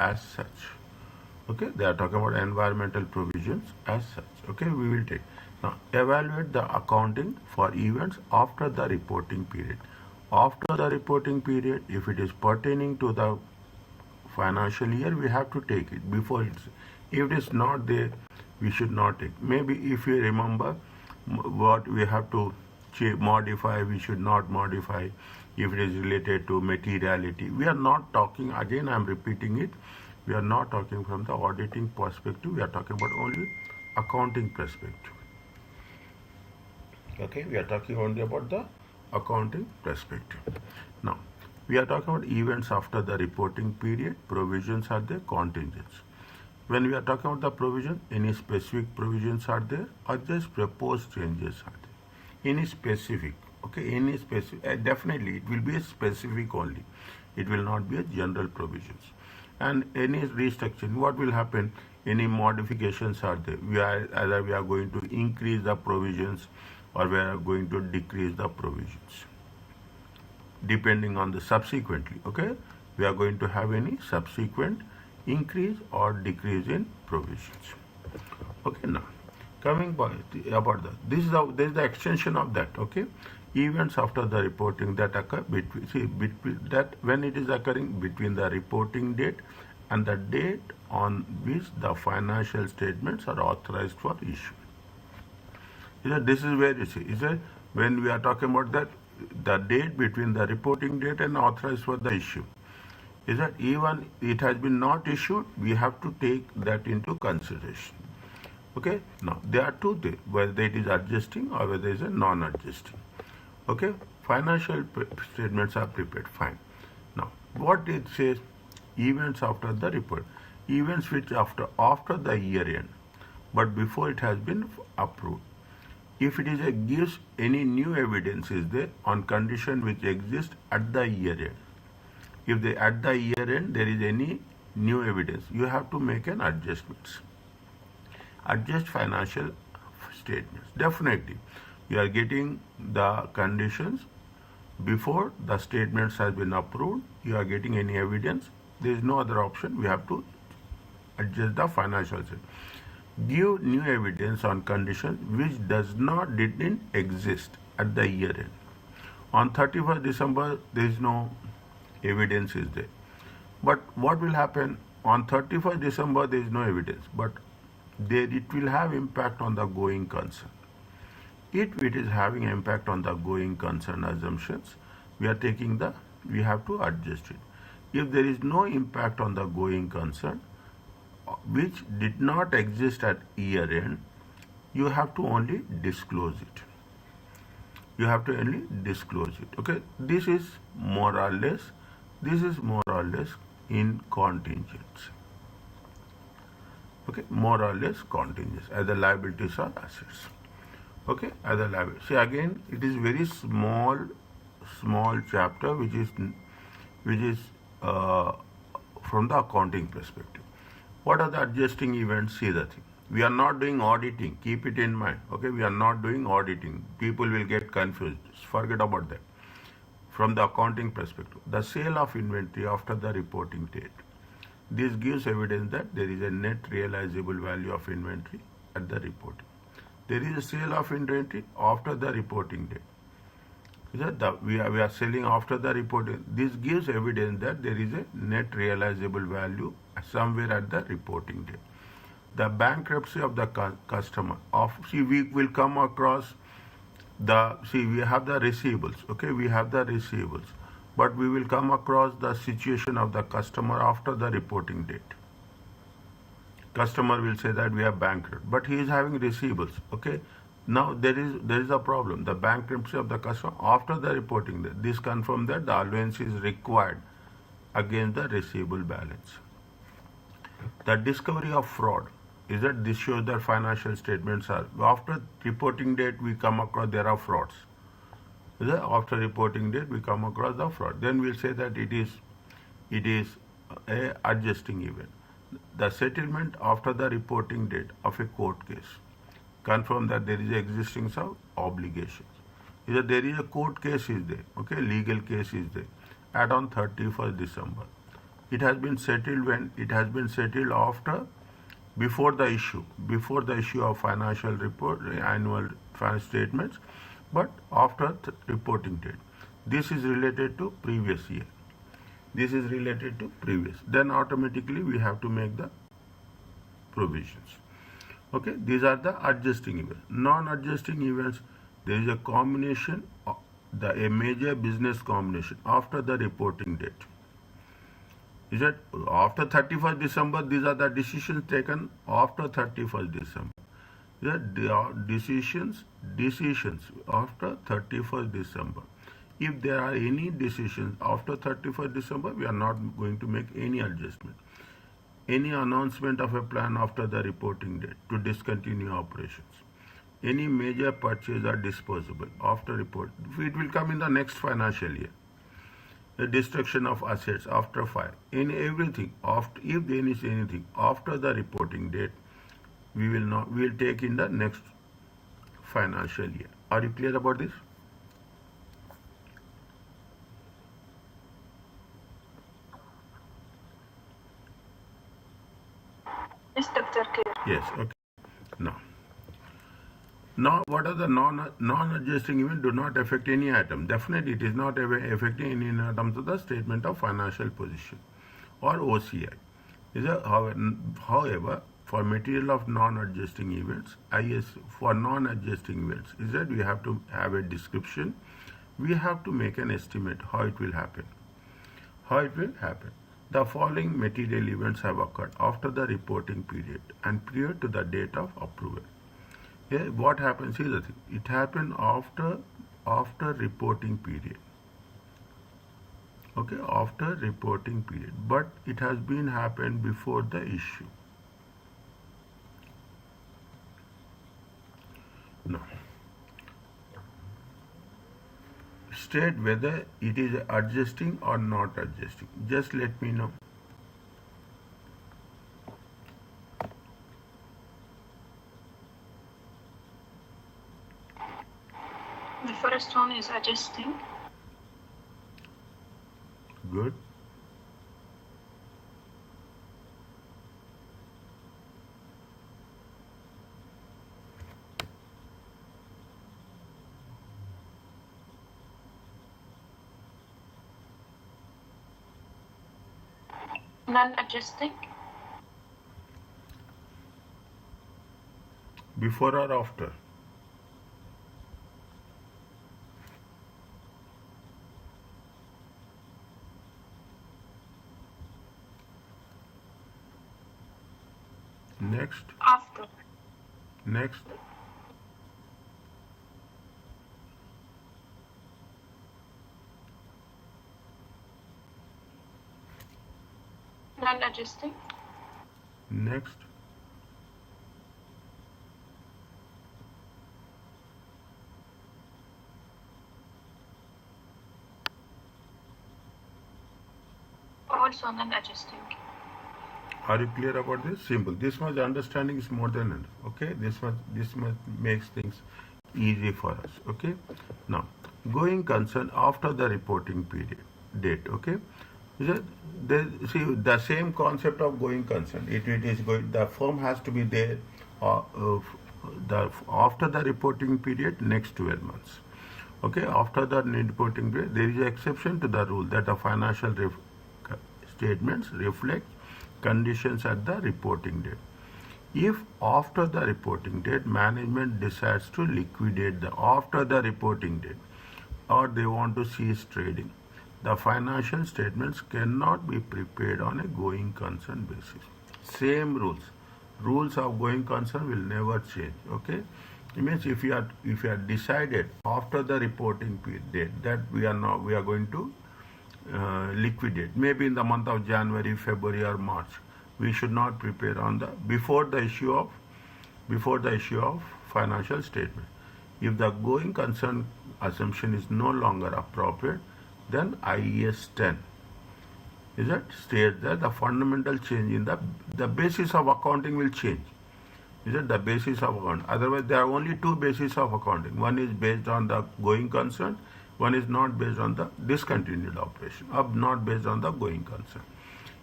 as such. Okay, they are talking about environmental provisions as such. Okay, we will take. Now, evaluate the accounting for events after the reporting period. After the reporting period, if it is pertaining to the financial year, we have to take it. Before it's, if it is not there, we should not take. Maybe if you remember what we have to modify, we should not modify. If it is related to materiality, we are not talking, again I am repeating it, we are not talking from the auditing perspective, we are talking about only accounting perspective. Okay, we are talking only about the accounting perspective. Now, we are talking about events after the reporting period, provisions are there, contingents. When we are talking about the provision, any specific provisions are there or just proposed changes are there? Any specific, okay, any specific, definitely it will be a specific only. It will not be a general provisions. And any restructuring, what will happen? Any modifications are there? Either we are going to increase the provisions or we are going to decrease the provisions. Depending on the subsequently, okay, we are going to have any subsequent increase or decrease in provisions. Okay, now coming by about that, this is the extension of that. Okay, events after the reporting that occur between that when it is occurring between the reporting date and the date on which the financial statements are authorized for issue. This is where you see, is it when we are talking about that the date between the reporting date and authorized for the issue, is that even it has been not issued, we have to take that into consideration. Okay, now there are two things, whether it is adjusting or whether it is a non-adjusting. Okay, financial statements are prepared, fine. Now, what it says, events after the report, events which after the year end, but before it has been approved. If it is gives any new evidence is there on condition which exists at the year end. If they at the year end there is any new evidence, you have to make an adjustments. Adjust financial statements. Definitely, you are getting the conditions before the statements has been approved. You are getting any evidence. There is no other option. We have to adjust the financial statement. Give new evidence on condition which didn't exist at the year end. On 31st December, there is no evidence is there. But what will happen on 31st December? There is no evidence, but it will have impact on the going concern. If it is having impact on the going concern assumptions, we have to adjust it. If there is no impact on the going concern, which did not exist at year end, you have to only disclose it. You have to only disclose it. Okay, this is more or less in contingents. Okay, more or less contingents, either liabilities or assets. Okay, either liabilities. See, again, it is very small chapter which is from the accounting perspective. What are the adjusting events? See the thing. We are not doing auditing. Keep it in mind. Okay, we are not doing auditing. People will get confused. Forget about that. From the accounting perspective, the sale of inventory after the reporting date. This gives evidence that there is a net realizable value of inventory at the reporting. There is a sale of inventory after the reporting date. We are selling after the reporting. This gives evidence that there is a net realizable value somewhere at the reporting date. The bankruptcy of the customer. We will come across we have the receivables. Okay, we have the receivables, but we will come across the situation of the customer after the reporting date. Customer will say that we are bankrupt, but he is having receivables. Okay. Now there is a problem. The bankruptcy of the customer after the reporting date. This confirms that the allowance is required against the receivable balance. The discovery of fraud is that this shows that financial statements are after reporting date we come across there are frauds. After reporting date we come across the fraud. Then we'll say that it is a adjusting event. The settlement after the reporting date of a court case confirm that there is existing some obligations. There is a court case is there, okay, legal case is there, at on 31st December. it has been settled when it has been settled after before the issue of financial report, annual financial statements, but after reporting date. This is related to previous year. This is related to previous. Then automatically we have to make the provisions. Okay, these are the adjusting events. Non-adjusting events, there is a combination, a major business combination after the reporting date. Is that after 31st December, these are the decisions taken after 31st December. There are decisions after 31st December. If there are any decisions after 31st December, we are not going to make any adjustment. Any announcement of a plan after the reporting date to discontinue operations. Any major purchase or disposable after report, it will come in the next financial year. The destruction of assets after fire, in everything after, if there is anything after the reporting date, we will take in the next financial year. Are you clear about this? Yes, Dr. Clear. Yes, okay. Now, what are the non-adjusting events? Do not affect any item. Definitely, it is not affecting any items of the statement of financial position or OCI. However, for material of non-adjusting events, for non-adjusting events, is that we have to have a description. We have to make an estimate how it will happen. The following material events have occurred after the reporting period and prior to the date of approval. Here, what happens is the thing. It happened after reporting period. Okay, after reporting period, but it has been happened before the issue. Now, state whether it is adjusting or not adjusting. Just let me know. The first one is adjusting. Good. Non-adjusting. Before or after? Next. After. Next. Non-adjusting. Next. Also non-adjusting. Are you clear about this? Simple. This much understanding is more than enough. Okay. This much makes things easy for us. Okay. Now, going concern after the reporting period date. Okay. See the same concept of going concern. It is going. The firm has to be there. After the reporting period, next 12 months. Okay. After the reporting period, there is an exception to the rule that the financial statements reflect conditions at the reporting date. If after the reporting date management decides to liquidate after the reporting date or they want to cease trading, the financial statements cannot be prepared on a going concern basis. Same rules of going concern will never change. Okay, it means if you are decided after the reporting period date that we are going to liquidate, maybe in the month of January, February, or March, we should not prepare on the before the issue of financial statement. If the going concern assumption is no longer appropriate, then IES 10 is that states that the fundamental change in the basis of accounting will change. Is that the basis of accounting? Otherwise, there are only two bases of accounting. One is based on the going concern. One is not based on the discontinued operation, or not based on the going concern.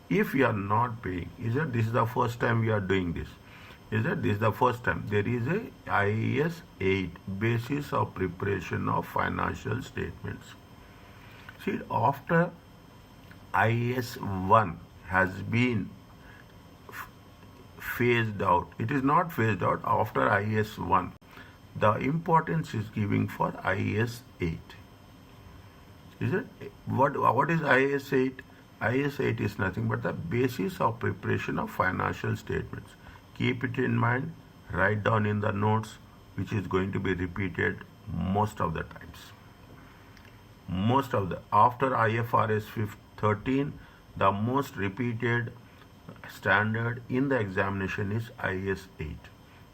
If we are not paying, is that this is the first time we are doing this? Is that this is the first time? There is a IAS 8 basis of preparation of financial statements. See, after IAS 1 has been phased out, it is not phased out after IAS 1. The importance is giving for IAS 8. Is it? What is IAS 8? IAS 8 is nothing but the basis of preparation of financial statements. Keep it in mind, write down in the notes, which is going to be repeated most of the times. Most of the, after IFRS 13, the most repeated standard in the examination is IAS 8.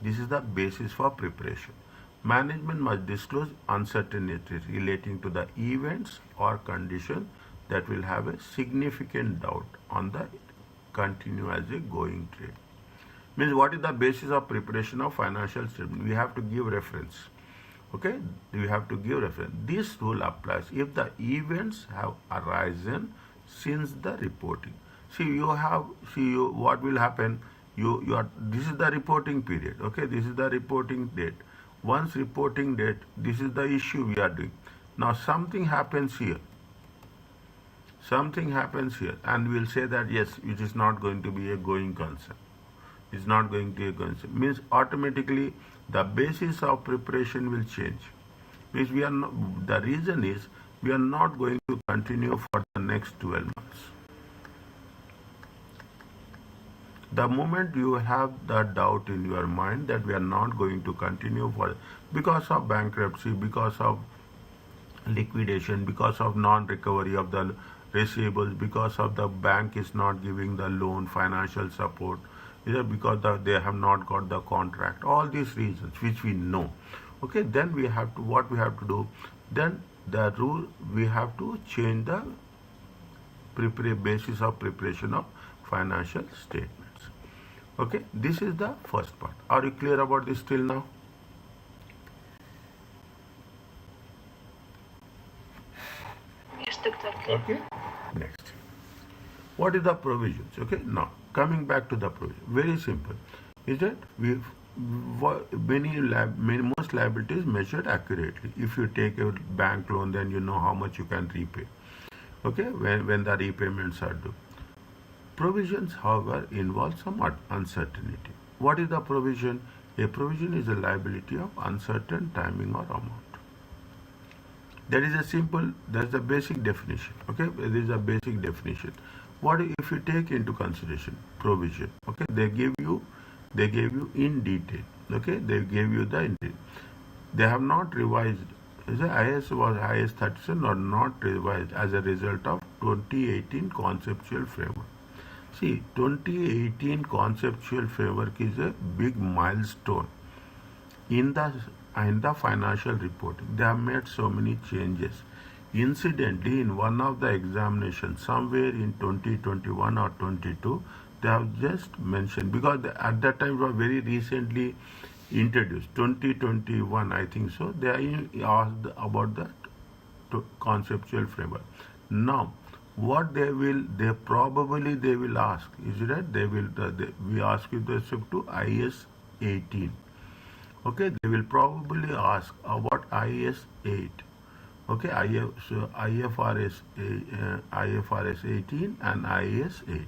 This is the basis for preparation. Management must disclose uncertainty relating to the events or conditions that will have a significant doubt on the continue as a going trade. Means what is the basis of preparation of financial statement? We have to give reference. Okay, we have to give reference. This rule applies if the events have arisen since the reporting. What will happen? This is the reporting period. Okay, this is the reporting date. Once reporting date, this is the issue we are doing. Now something happens here. Something happens here, and we'll say that yes, it is not going to be a going concern. It's not going to be a concern. Means automatically the basis of preparation will change. Means we are not, the reason is we are not going to continue for the next 12 months. The moment you have that doubt in your mind that we are not going to continue for because of bankruptcy, because of liquidation, because of non-recovery of the receivables, because of the bank is not giving the loan, financial support, either because they have not got the contract, all these reasons which we know. Okay, then we have to, what we have to do, then the rule, we have to change the basis of preparation of financial statements. Okay, this is the first part. Are you clear about this till now? Yes, Dr. Okay, next. What is the provisions? Okay, now coming back to the provision, very simple. Is that most liabilities measured accurately. If you take a bank loan, then you know how much you can repay. Okay, when the repayments are due. Provisions, however, involve some uncertainty. What is the provision? A provision is a liability of uncertain timing or amount. That is that's the basic definition. Okay, this is a basic definition. What if you take into consideration provision? Okay, they gave you in detail. Okay, they gave you the in detail. They have not revised. The IAS was IAS 37 or not revised as a result of 2018 conceptual framework. See, 2018 conceptual framework is a big milestone in the financial reporting. They have made so many changes. Incidentally, in one of the examinations, somewhere in 2021 or 22, they have just mentioned, because at that time it was very recently introduced, 2021 I think so, they asked about the conceptual framework. Now, what they will ask is that we ask with respect to IAS 18. Okay, they will probably ask about IAS 8. Okay, IFRS 18 and IAS 8.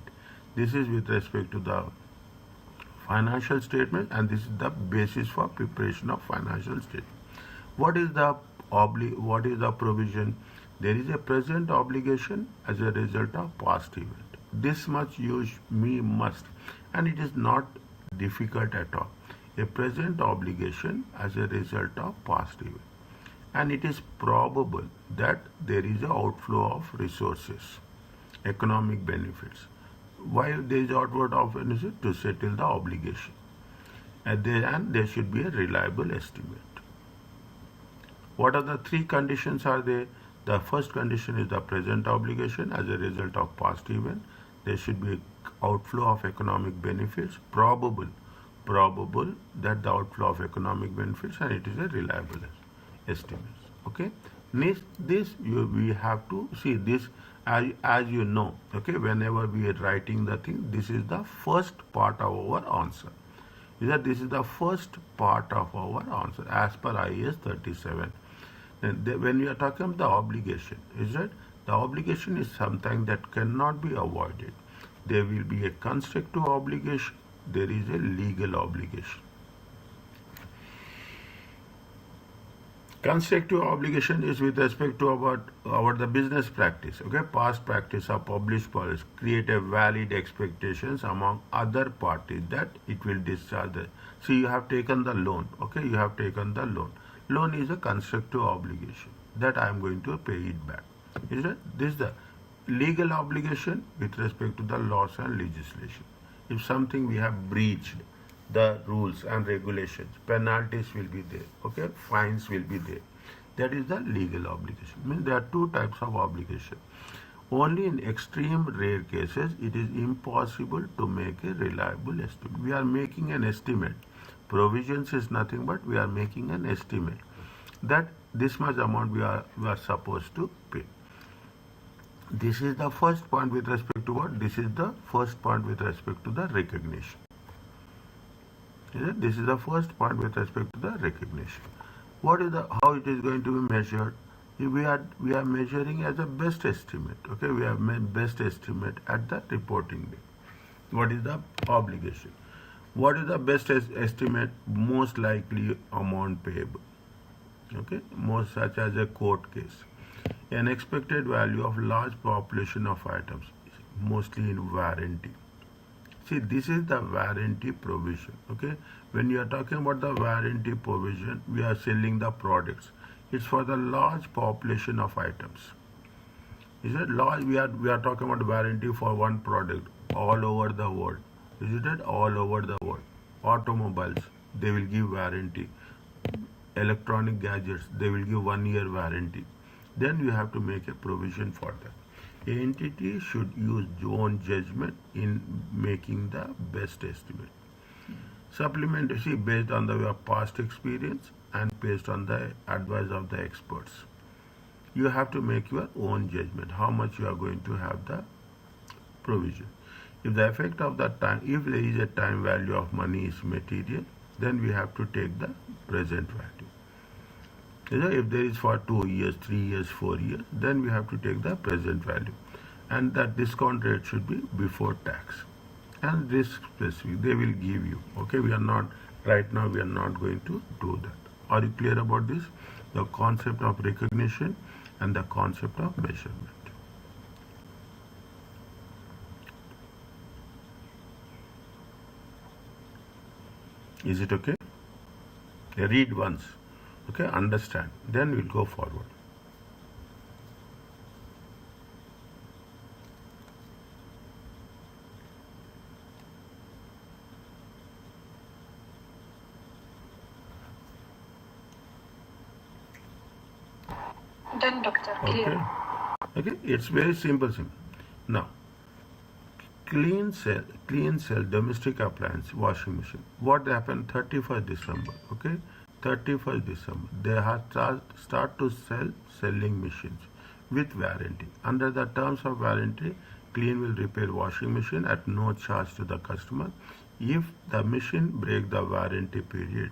This is with respect to the financial statement, and this is the basis for preparation of financial statement. What is the provision? There is a present obligation as a result of past event. This much you must, and it is not difficult at all. A present obligation as a result of past event. And it is probable that there is an outflow of resources, economic benefits. Why there is outward of benefits? To settle the obligation. And there should be a reliable estimate. What are the three conditions are there? The first condition is the present obligation as a result of past event. There should be outflow of economic benefits, probable that the outflow of economic benefits, and it is a reliable estimate. Okay. We have to see this as you know, okay, whenever we are writing the thing, this is the first part of our answer. Is that this is the first part of our answer as per IAS 37. And when we are talking about the obligation, is that the obligation is something that cannot be avoided. There will be a constructive obligation, there is a legal obligation. Constructive obligation is with respect to our the business practice. Okay, past practice or published policy create a valid expectations among other parties that it will discharge. See, you have taken the loan. Okay, you have taken the loan. Loan is a constructive obligation that I am going to pay it back. Is it? This is the legal obligation with respect to the laws and legislation. If something we have breached the rules and regulations, penalties will be there, okay, fines will be there. That is the legal obligation. Means there are two types of obligation. Only in extreme rare cases it is impossible to make a reliable estimate. We are making an estimate. Provisions is nothing but we are making an estimate that this much amount we are supposed to pay. This is the first point with respect to what? This is the first point with respect to the recognition. This is the first point with respect to the recognition. What is the how it is going to be measured? We are measuring as a best estimate. Okay, we have made best estimate at the reporting date. What is the obligation? What is the best estimate? Most likely amount payable. Okay, most such as a court case. An expected value of large population of items, mostly in warranty. See, this is the warranty provision. Okay, when you are talking about the warranty provision, we are selling the products. It's for the large population of items. Is it large? We are talking about warranty for one product all over the world. Is it all over the world? Automobiles, they will give warranty. Electronic gadgets, they will give 1 year warranty. Then you have to make a provision for that. The entity should use own judgment in making the best estimate. Supplement, you see, based on the past experience and based on the advice of the experts. You have to make your own judgment, how much you are going to have the provision. If the effect of that time, if there is a time value of money is material, then we have to take the present value. If there is for 2 years, 3 years, 4 years, then we have to take the present value. And that discount rate should be before tax. And risk specific, they will give you. Okay, we are not, right now we are not going to do that. Are you clear about this? The concept of recognition and the concept of measurement. Is it okay? Read once. Okay, understand. Then we'll go forward. Done, doctor. Clear. Okay, it's very simple. Now, clean cell domestic appliance washing machine. What happened 31st December? Okay, 31st December. They have start to selling machines with warranty. Under the terms of warranty, Clean will repair washing machine at no charge to the customer if the machine breaks the warranty period.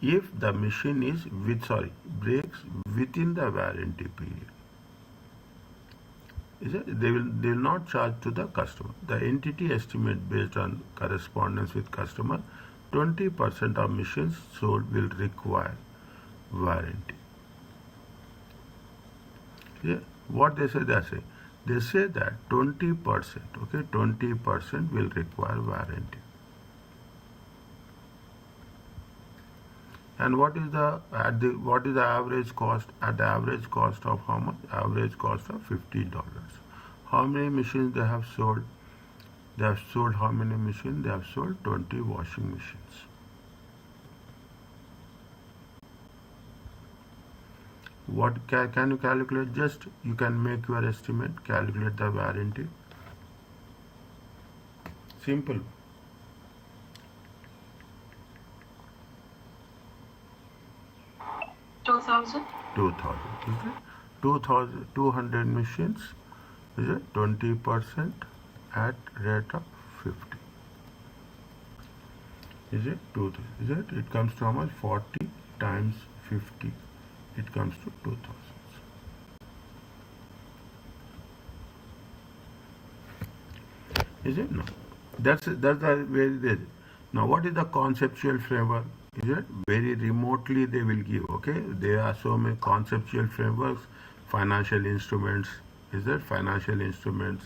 If the machine is breaks within the warranty period, they will not charge to the customer. The entity estimate based on correspondence with customer, 20% of machines sold will require warranty. Yeah. What they say, they say that 20%, okay, 20% will require warranty. And what is the average cost? At the average cost of how much? Average cost of $50. How many machines they have sold? They have sold how many machines? They have sold 20 washing machines. What can you calculate? Just you can make your estimate, calculate the warranty. Simple. 2000. 2000. Is it 2,200 machines? Is it 20% at rate of 50? Is it 2,000? Is it? It comes to how much? 40 times 50. It comes to 2,000. Is it? No. That's the way it is. Now, what is the conceptual framework? Is it very remotely they will give? Okay, there are so many conceptual frameworks, financial instruments. Is that financial instruments,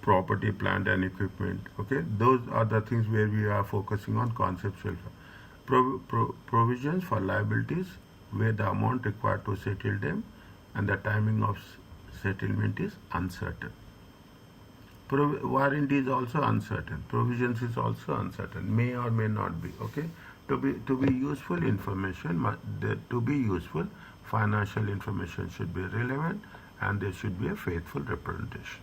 property, plant, and equipment? Okay, those are the things where we are focusing on conceptual. Provisions for liabilities, where the amount required to settle them and the timing of settlement is uncertain. Warranty is also uncertain. Provisions is also uncertain. May or may not be. Okay. To be useful information, to be useful, financial information should be relevant, and there should be a faithful representation.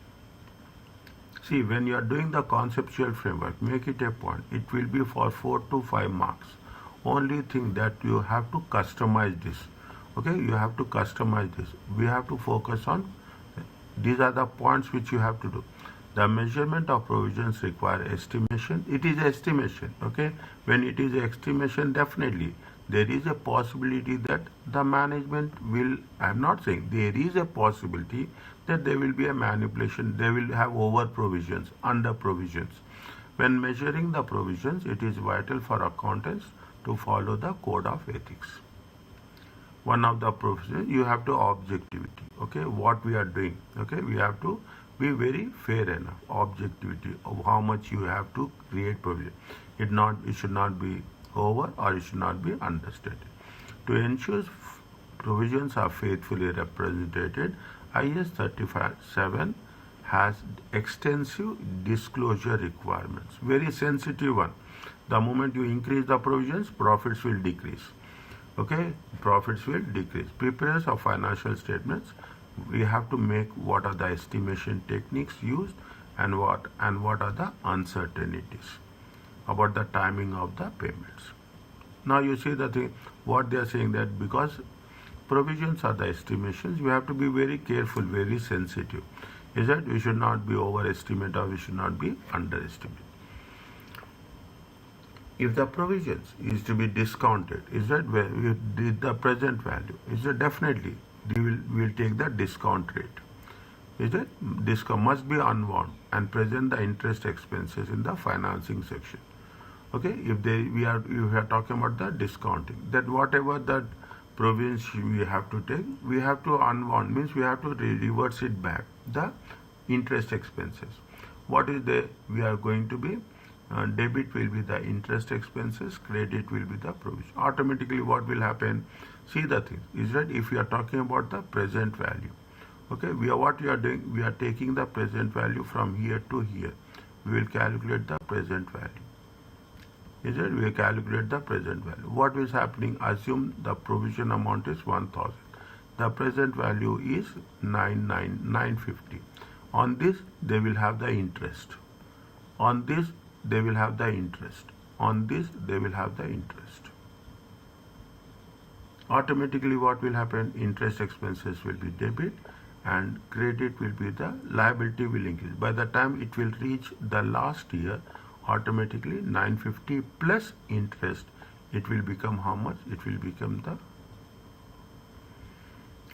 See, when you are doing the conceptual framework, make it a point. It will be for 4 to 5 marks. Only thing that you have to customize this. Okay, you have to customize this. We have to focus on. These are the points which you have to do. The measurement of provisions require estimation. It is estimation. Okay, when it is estimation, definitely there is a possibility that the management will. I'm not saying there is a possibility that there will be a manipulation. They will have over provisions, under provisions. When measuring the provisions, it is vital for accountants to follow the code of ethics. One of the provisions, you have to objectivity. Okay, what we are doing. Okay, we have to be very fair enough. Objectivity of how much you have to create provision. It should not be over, or it should not be understated. To ensure provisions are faithfully represented, IS 37 has extensive disclosure requirements. Very sensitive one. The moment you increase the provisions, profits will decrease. Okay, profits will decrease. Preparers of financial statements, we have to make what are the estimation techniques used, and what are the uncertainties about the timing of the payments. Now you see the thing, what they are saying, that because provisions are the estimations, we have to be very careful, very sensitive. Is that we should not be overestimate, or we should not be underestimate. If the provisions is to be discounted, is that where the present value, is that definitely we will take the discount rate. Is that discount must be unwound and present the interest expenses in the financing section. Okay, if we are talking about the discounting, that whatever that provisions we have to take, we have to unwound, means we have to reverse it back, the interest expenses. What is the we are going to be? Debit will be the interest expenses, credit will be the provision. Automatically what will happen? See the thing is that if we are talking about the present value, okay, what we are doing, we are taking the present value from here to here. We will calculate the present value. Is it? We will calculate the present value. What is happening? Assume the provision amount is 1,000. The present value is 950. On this, they will have the interest. On this, they will have the interest. On this, they will have the interest. Automatically what will happen? Interest expenses will be debit, and credit will be the liability will increase. By the time it will reach the last year, automatically 950 plus interest, it will become how much? It will become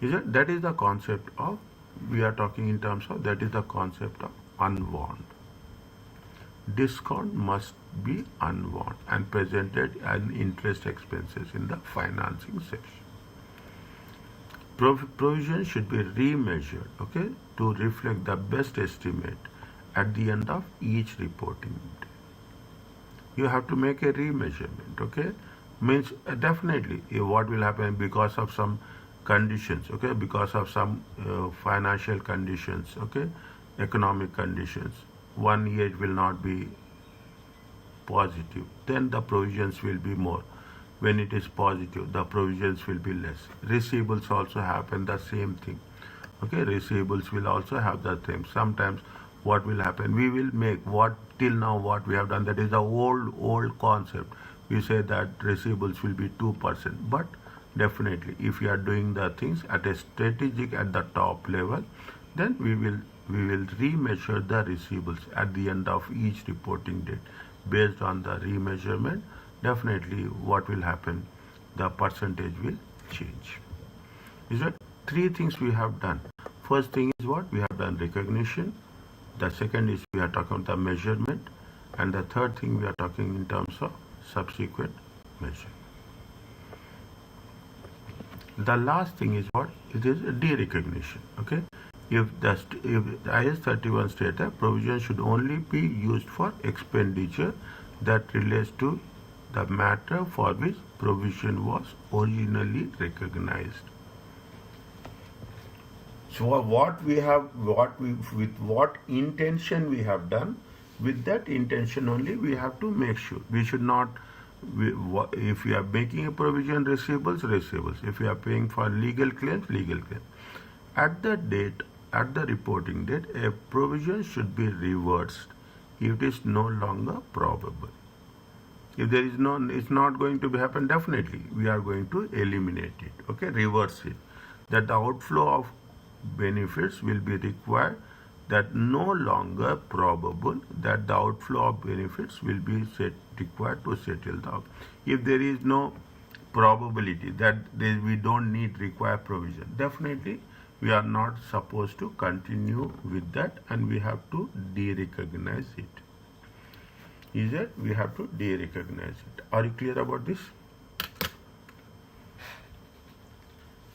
that is the concept of, we are talking in terms of, that is the concept of unwound. Discount must be unwound and presented as interest expenses in the financing section. Provision should be remeasured, okay, to reflect the best estimate at the end of each reporting day. You have to make a remeasurement, okay? Means definitely what will happen because of some conditions, okay, because of some financial conditions, okay, economic conditions. 1 year it will not be positive, then the provisions will be more. When it is positive, the provisions will be less. Receivables also happen the same thing. Okay, receivables will also have the same. Sometimes what will happen, we will make what till now what we have done, that is the old concept. We say that receivables will be 2%, but definitely if you are doing the things at a strategic at the top level, then we will remeasure the receivables at the end of each reporting date. Based on the remeasurement, definitely what will happen, the percentage will change. Is it three things we have done? First thing is what we have done, recognition. The second is we are talking about the measurement, and the third thing we are talking in terms of subsequent measure. The last thing is what? It is derecognition. Okay. If the IS 31 stated provision should only be used for expenditure that relates to the matter for which provision was originally recognized. So with what intention we have done, with that intention only we have to make sure. We should not, if we are making a provision, receivables. If we are paying for legal claims, legal claims. At the reporting date, a provision should be reversed if it is no longer probable. If there is no, it's not going to happen, definitely we are going to eliminate it, okay, reverse it. That the outflow of benefits will be required, that no longer probable that the outflow of benefits will be required to settle the. If there is no probability that we don't need require provision, definitely we are not supposed to continue with that, and we have to derecognize it. Is that we have to derecognize it. Are you clear about this?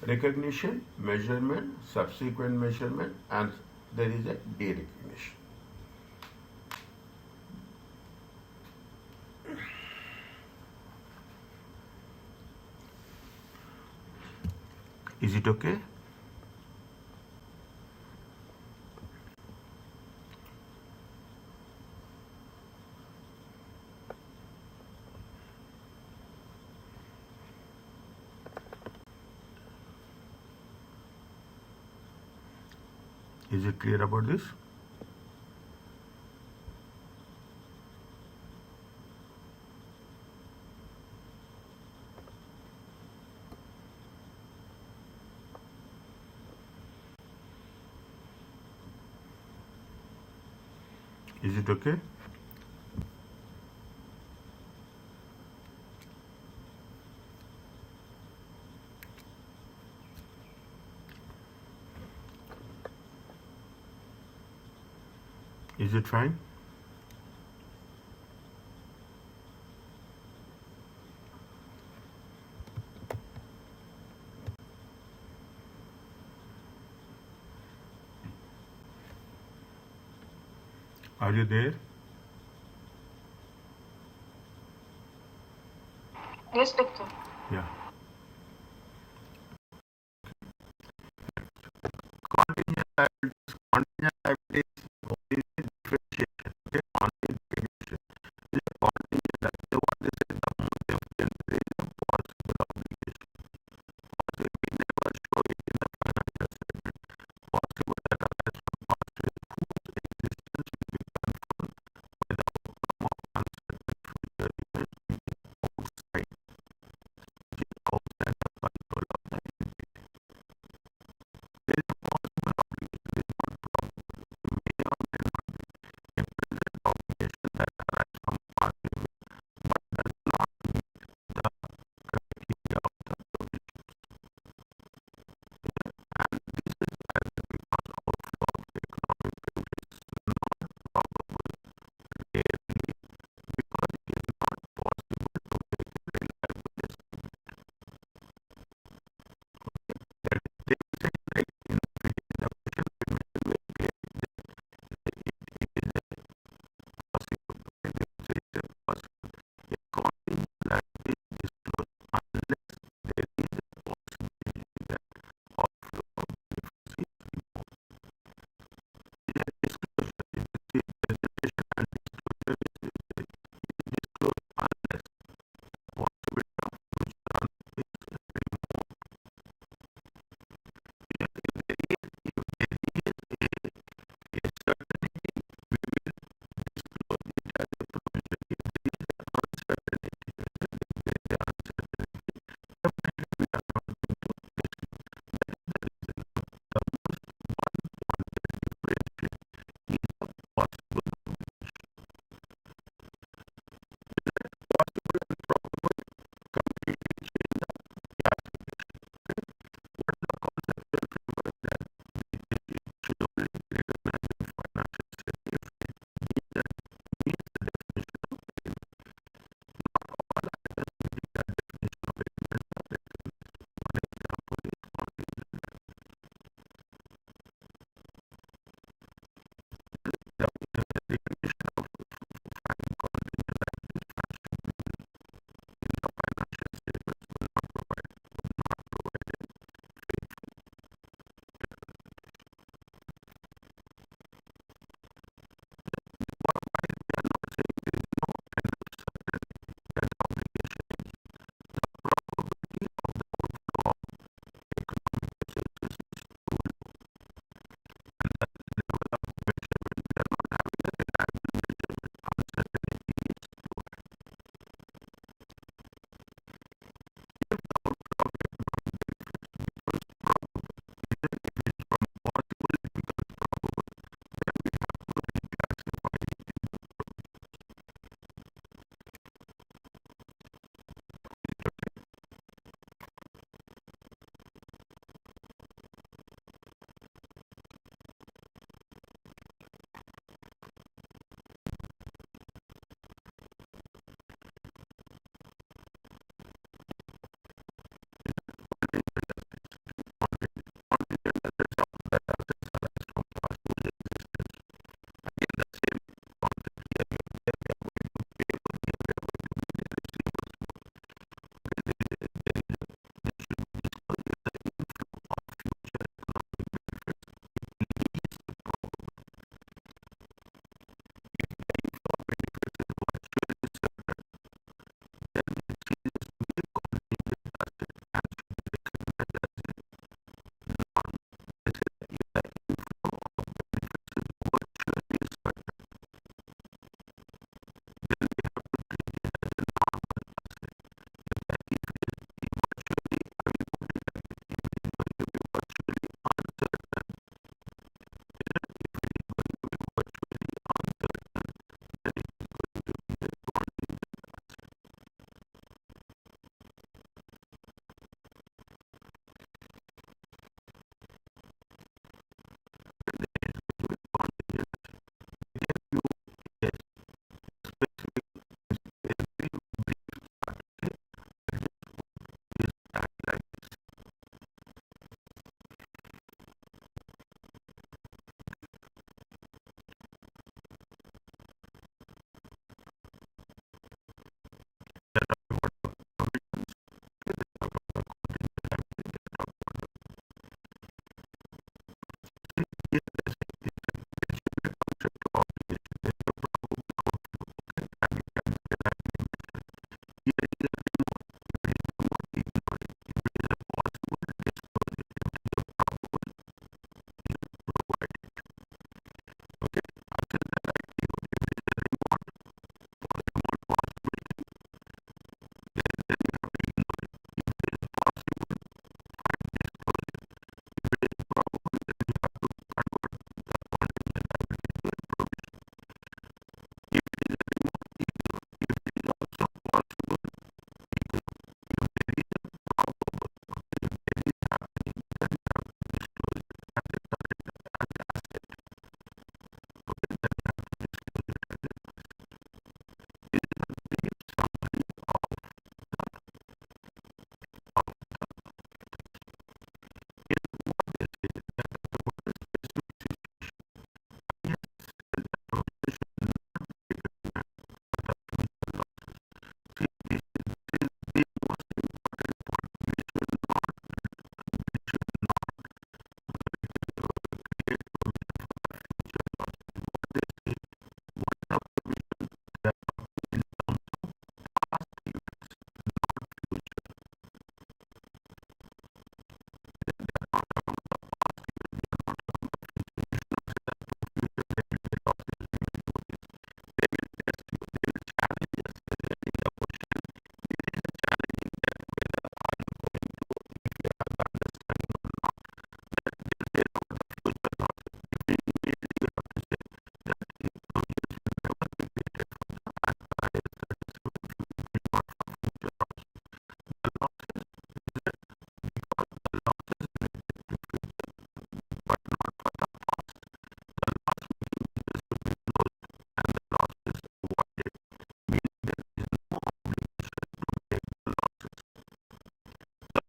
Recognition, measurement, subsequent measurement, and there is a derecognition. Is it okay? Is it clear about this? Is it okay? Is it fine? Are you there? Yes, doctor. Yeah. Contingent liabilities. Contingent liabilities is a differentiation. Okay, contingent recognition is a contingent liability. What they say, the most there is a possible obligation. Possible, we never show it in the financial statement. Possible that arise from past years whose existence will be confirmed by the outcome of uncertain future events which is outside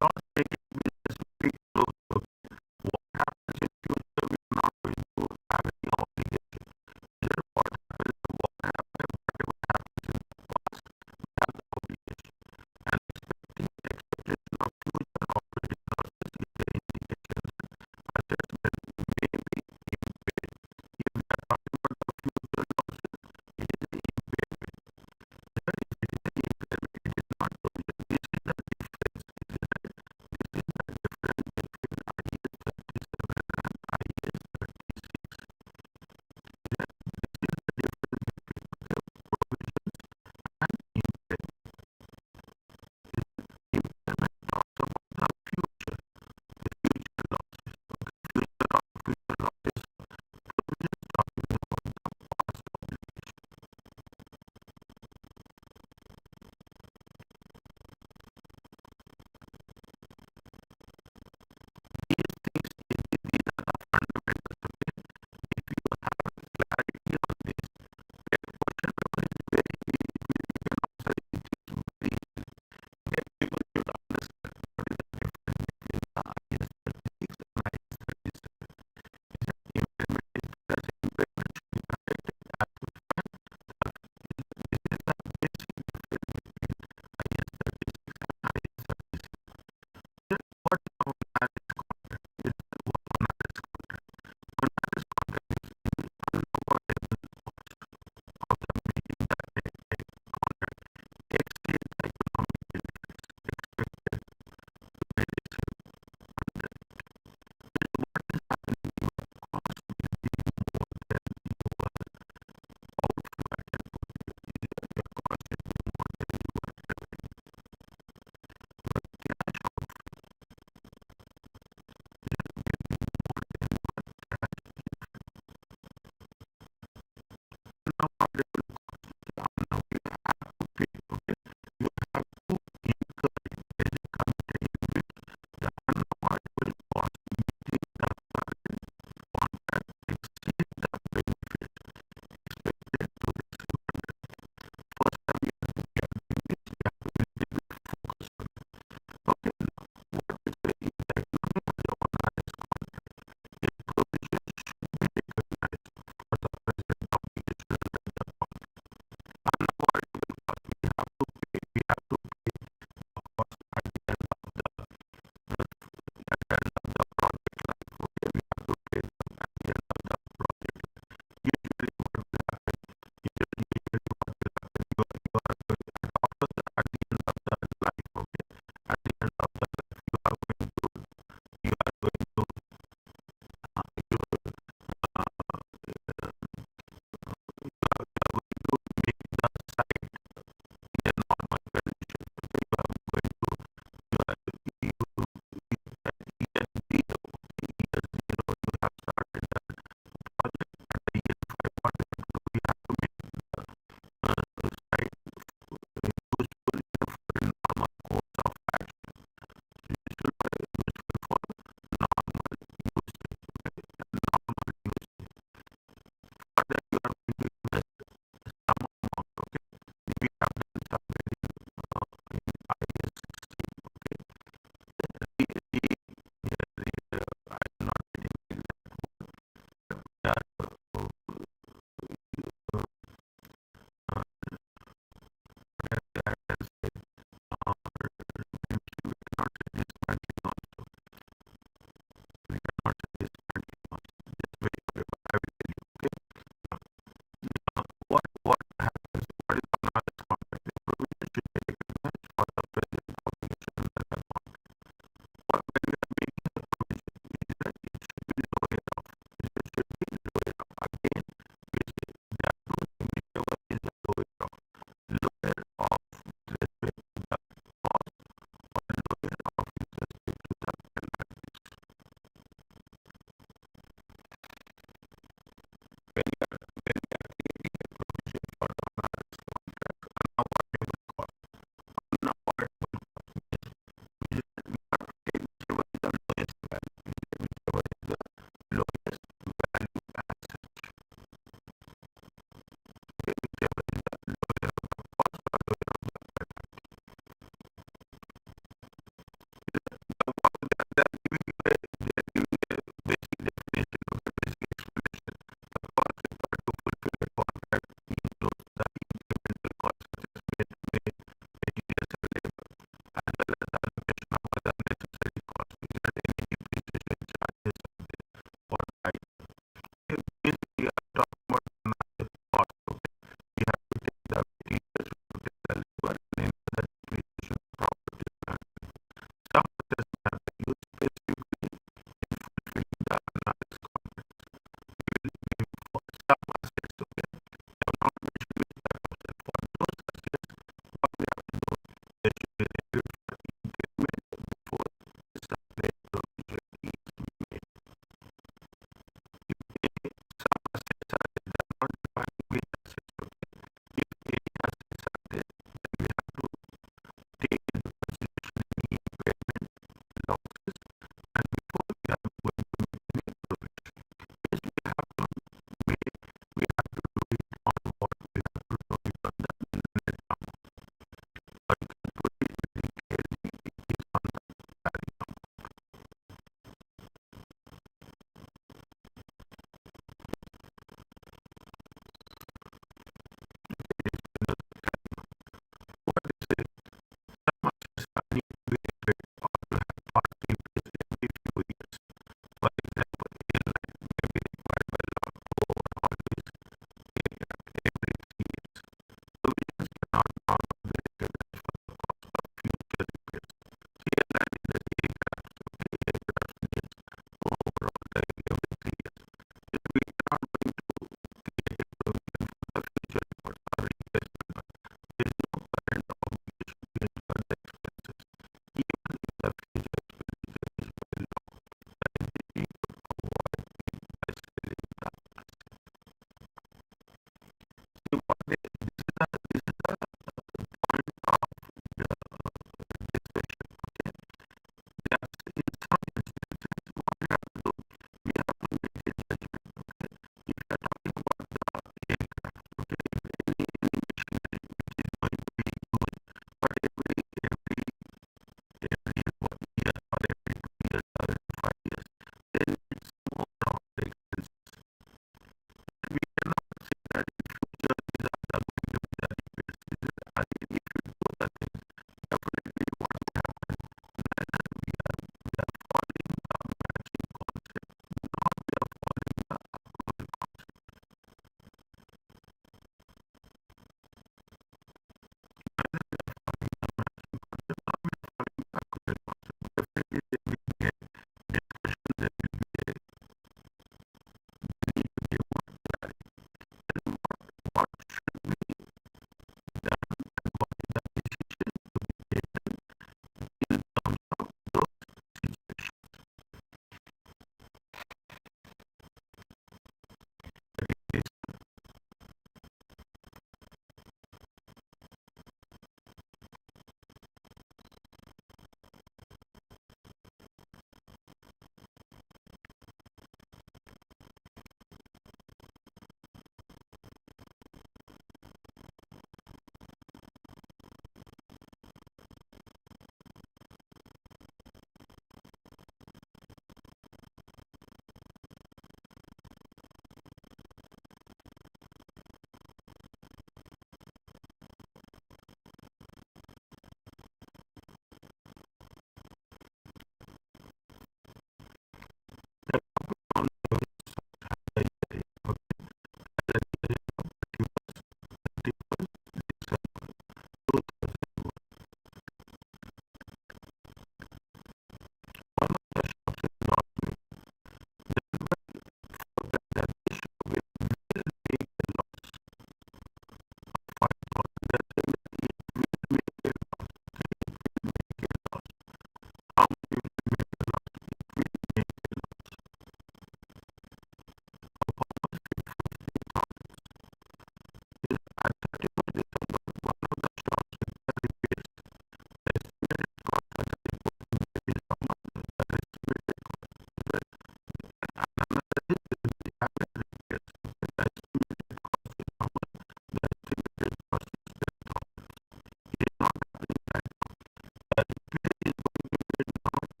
not saying we just pick those. Okay. What happens in future? We are not going to have any obligation. Here, what happens? What happens? Whatever happens in the past, we have the obligation. And expectation of future operating losses is the indication that adjustment may be impaired. If we are talking about the future losses, it is the impairment. Here it is the impairment. It is not provision. This is the difference. This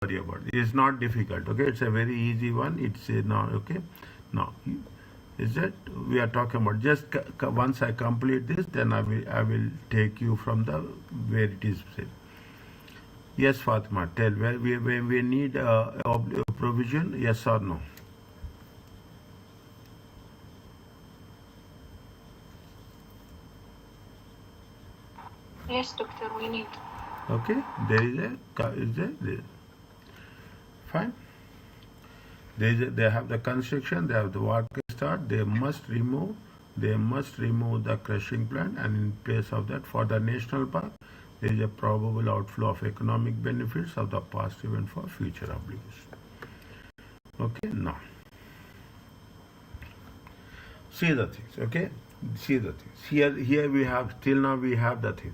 worry about it. It's not difficult. Okay, it's a very easy one. It's now okay. Now, is it? We are talking about just once I complete this, then I will take you from the where it is said. Yes, Fatima, tell where we need a provision. Yes or no? Yes, doctor, we need. Okay, there is there. Fine. They have the construction, they have the work start, they must remove the crushing plant, and in place of that, for the national park, there is a probable outflow of economic benefits of the past event for future obligation. Okay, now see the things. Okay, see the things. Here we have till now we have the things.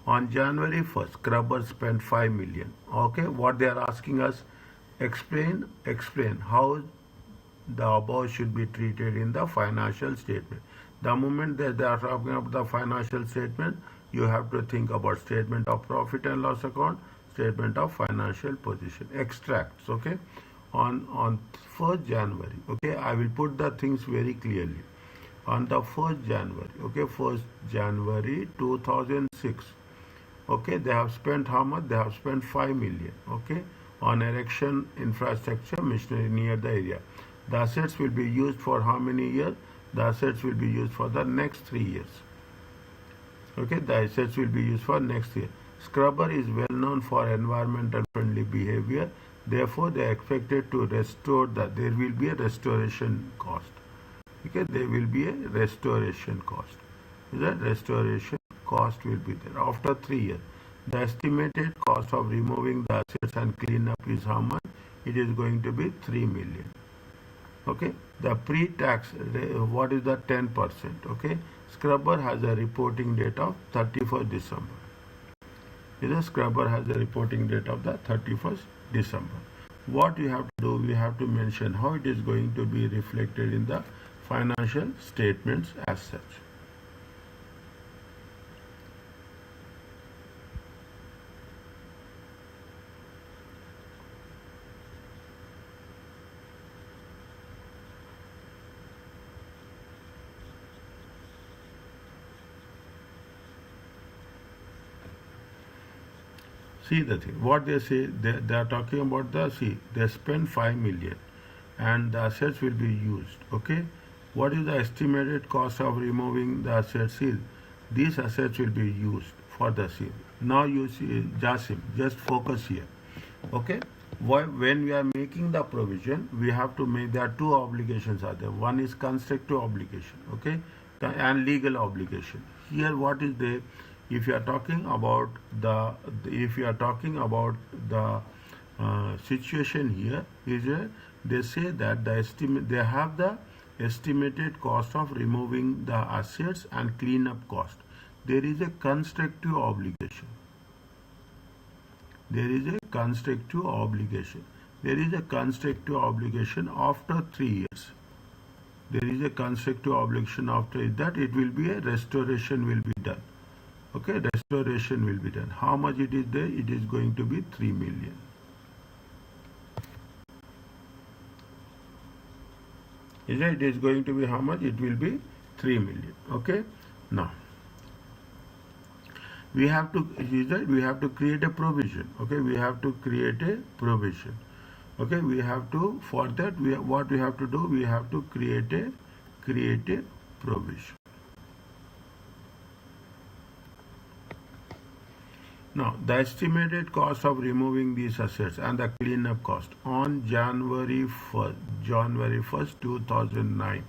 On January 1st, Scrubber spent 5 million. Okay, what they are asking us, explain how the above should be treated in the financial statement. The moment that they are talking about the financial statement, you have to think about statement of profit and loss account, statement of financial position, extracts. Okay, on 1st January. Okay, I will put the things very clearly. On the 1st January. Okay, 1st January 2006. Okay, they have spent how much? They have spent 5 million. Okay, on erection infrastructure machinery near the area. The assets will be used for how many years? The assets will be used for the next 3 years. Okay, the assets will be used for next year. Scrubber is well known for environmental friendly behavior. Therefore, they are expected to restore that. There will be a restoration cost. Okay, there will be a restoration cost. The restoration cost will be there after 3 years. The estimated cost of removing the assets and cleanup is how much? It is going to be 3 million. Okay, the pre-tax, what is the 10%? Okay, Scrubber has a reporting date of 31st December. The Scrubber has a reporting date of the 31st December. What you have to do, we have to mention how it is going to be reflected in the financial statements as such. See the thing. What they say, they are talking about they spend 5 million and the assets will be used. Okay. What is the estimated cost of removing the assets is? These assets will be used for the seal. Now you see, Jasim, just focus here. Okay. When we are making the provision, we have to make, there are two obligations are there. One is constructive obligation, okay, and legal obligation. Here, what is there? If you are talking about the situation here is they say that they have the estimated cost of removing the assets and cleanup cost. There is a constructive obligation. There is a constructive obligation. There is a constructive obligation after 3 years. There is a constructive obligation after that. It will be a restoration will be done. Okay, restoration will be done. How much it is there? It is going to be 3 million. It is going to be how much? It will be 3 million. Okay. Now we have to create a provision. Okay, we have to create a provision. Okay, we have to, for that what we have to do, we have to create a provision. Now, the estimated cost of removing these assets and the cleanup cost on January 1st, 2009.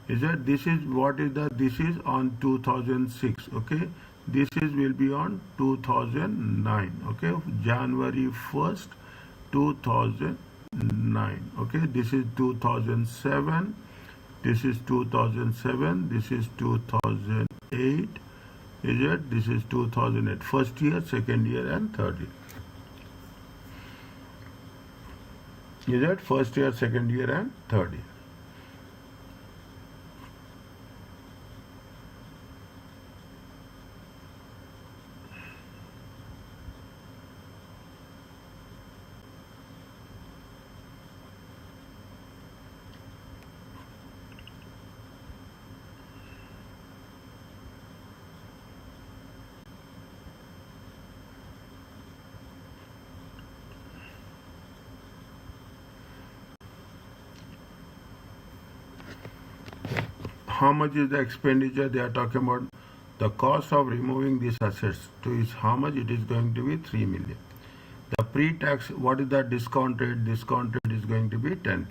Is that this is what is the, this is on 2006, okay? This is will be on 2009, okay? January 1st, 2009, okay? This is 2007, this is 2007, this is 2008, is it? This is 2008, first year, second year and third year. Is it? First year, second year and third year. how much is the expenditure they are talking about? The cost of removing these assets to is how much? It is going to be 3 million. The pre-tax, what is the discount rate? Discount rate is going to be 10%.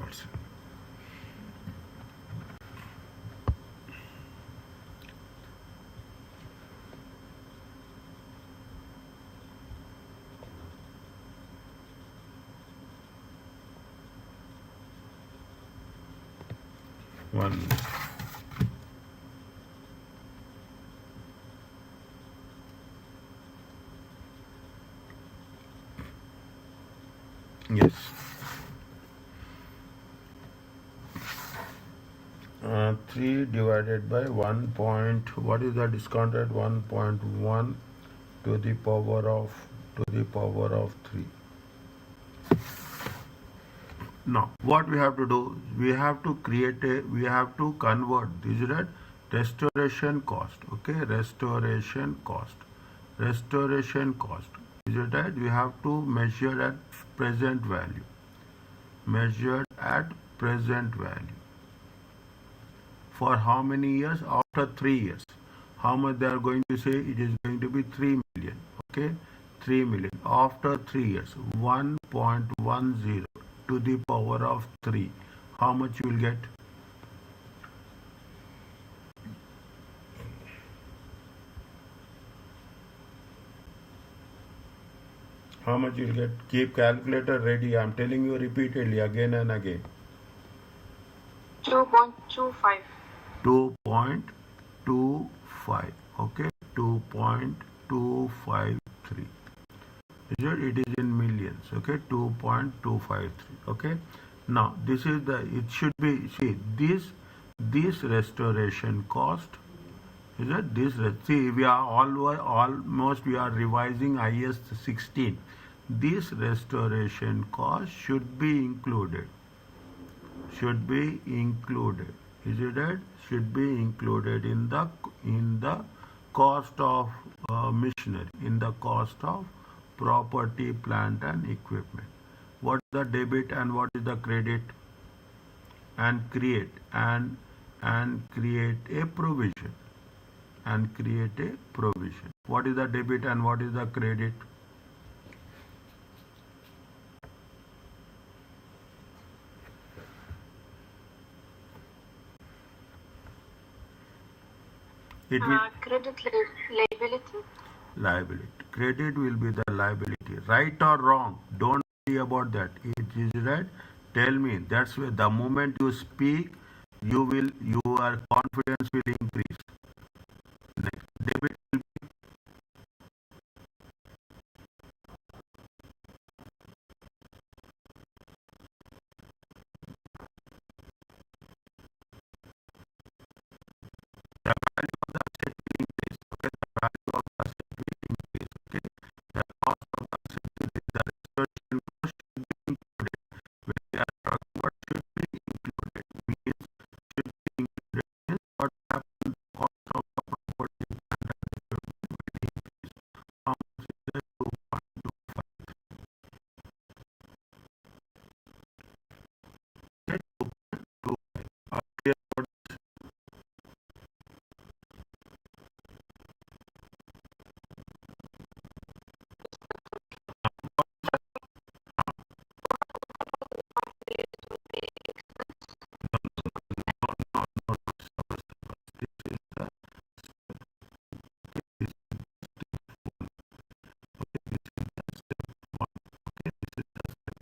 One. Yes. 3 divided by 1 point, what is the discount rate? 1.1 to the power of 3. Now, what we have to do, we have to convert this at restoration cost. Okay, restoration cost. Restoration cost. Is it that we have to measure at present value. Measured at present value. For how many years? After 3 years. How much they are going to say? It is going to be 3 million. Okay, 3 million. After 3 years, 1.10 to the power of 3. How much you will get? How much you will get? Keep calculator ready. I am telling you repeatedly again and again. 2.25. 2.25. Okay, 2.253. It is in millions. Okay, 2.253. Okay, now this is the, it should be, see, this restoration cost, is it this, see, we are almost we are revising IS 16. This restoration cost should be included. Should be included. Is it that? Should be included in the cost of machinery, in the cost of property, plant and equipment. What is the debit and what is the credit? And create a provision. And create a provision. What is the debit and what is the credit? It will Credit liability. liability. Credit will be the liability. Right or wrong? Don't worry about that. It is right. Tell me. That's where the moment you speak, your confidence will increase. Next, debit will be the value of the asset will increase. Okay, the value of the asset will increase. Okay, the cost of the asset will increase. The restoration cost should be included. When we are talking about should be included, means should be included means what happens, the cost of the property plant and equipment will increase. How much is the 2.25? Okay, 2.25. Are you clear about this? No, no, no, suppose this is the, this is okay, this is the step one. Okay, this is the step.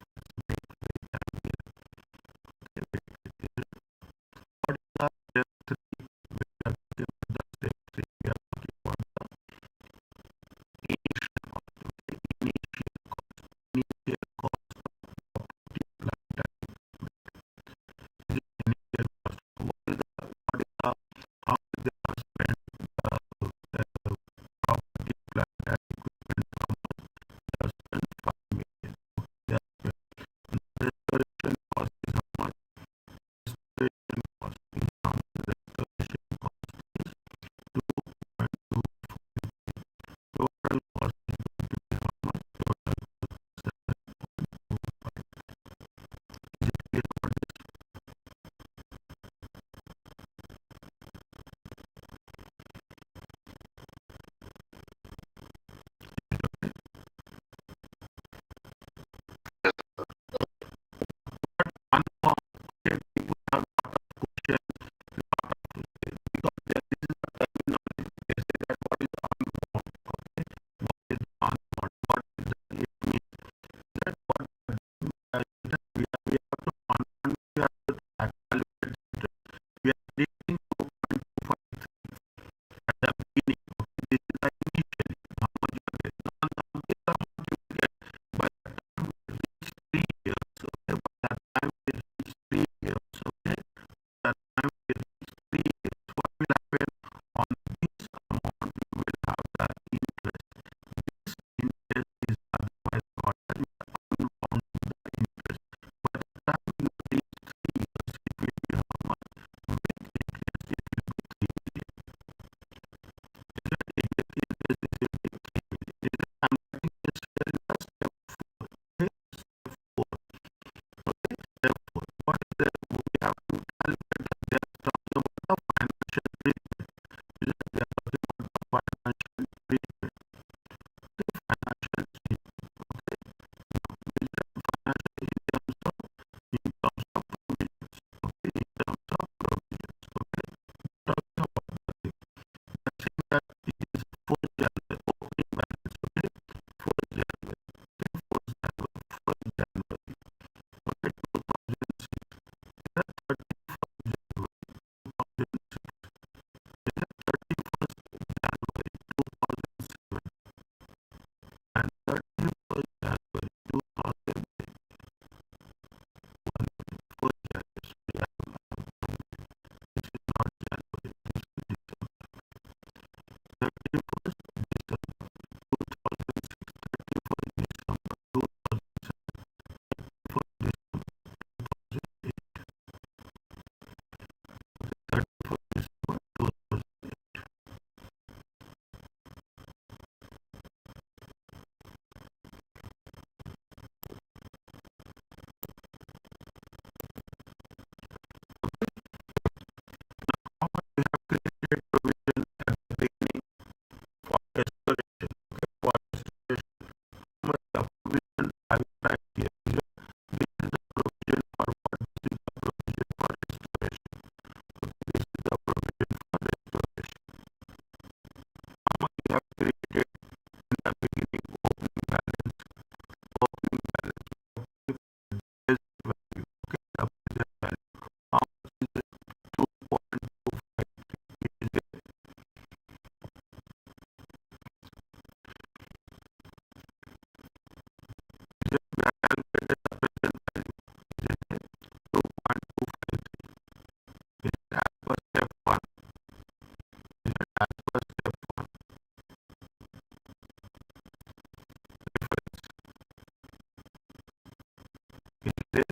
Wait, wait, I'm here. Okay, wait. In this,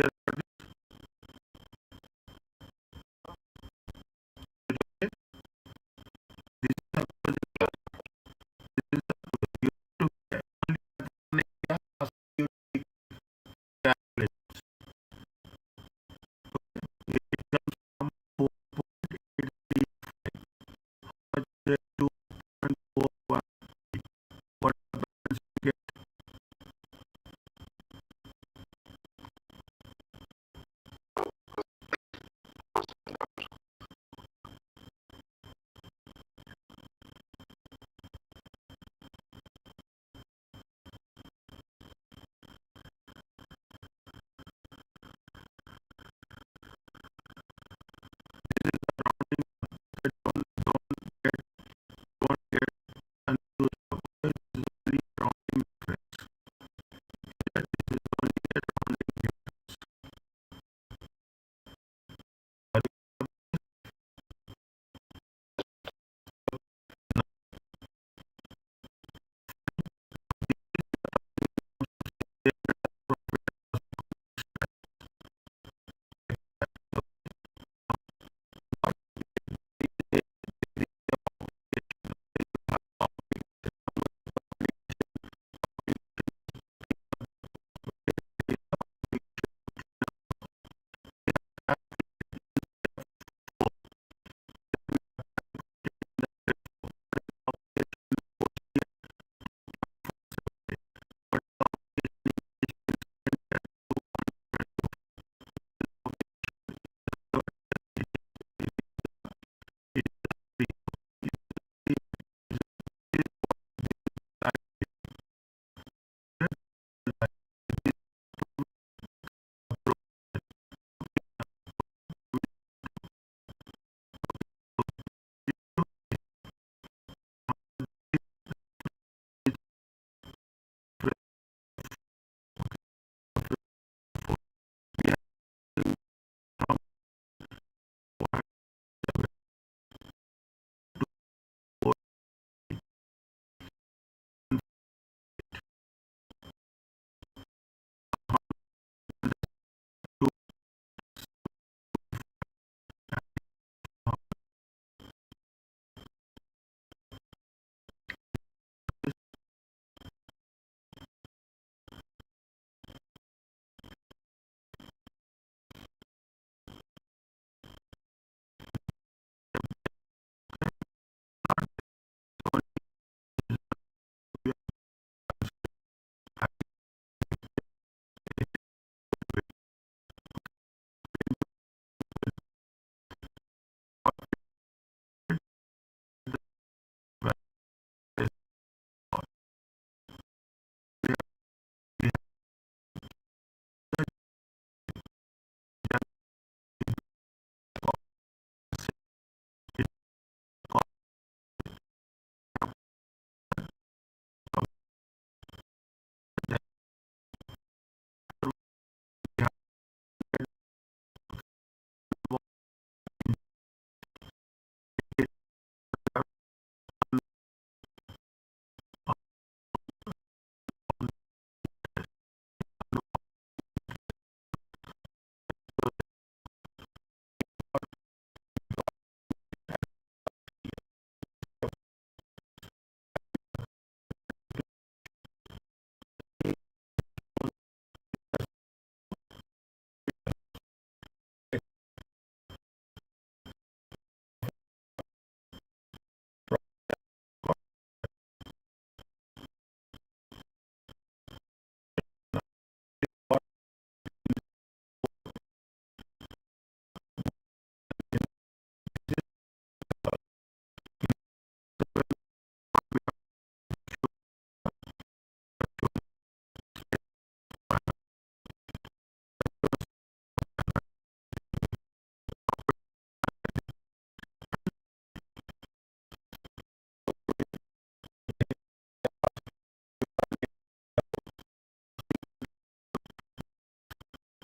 here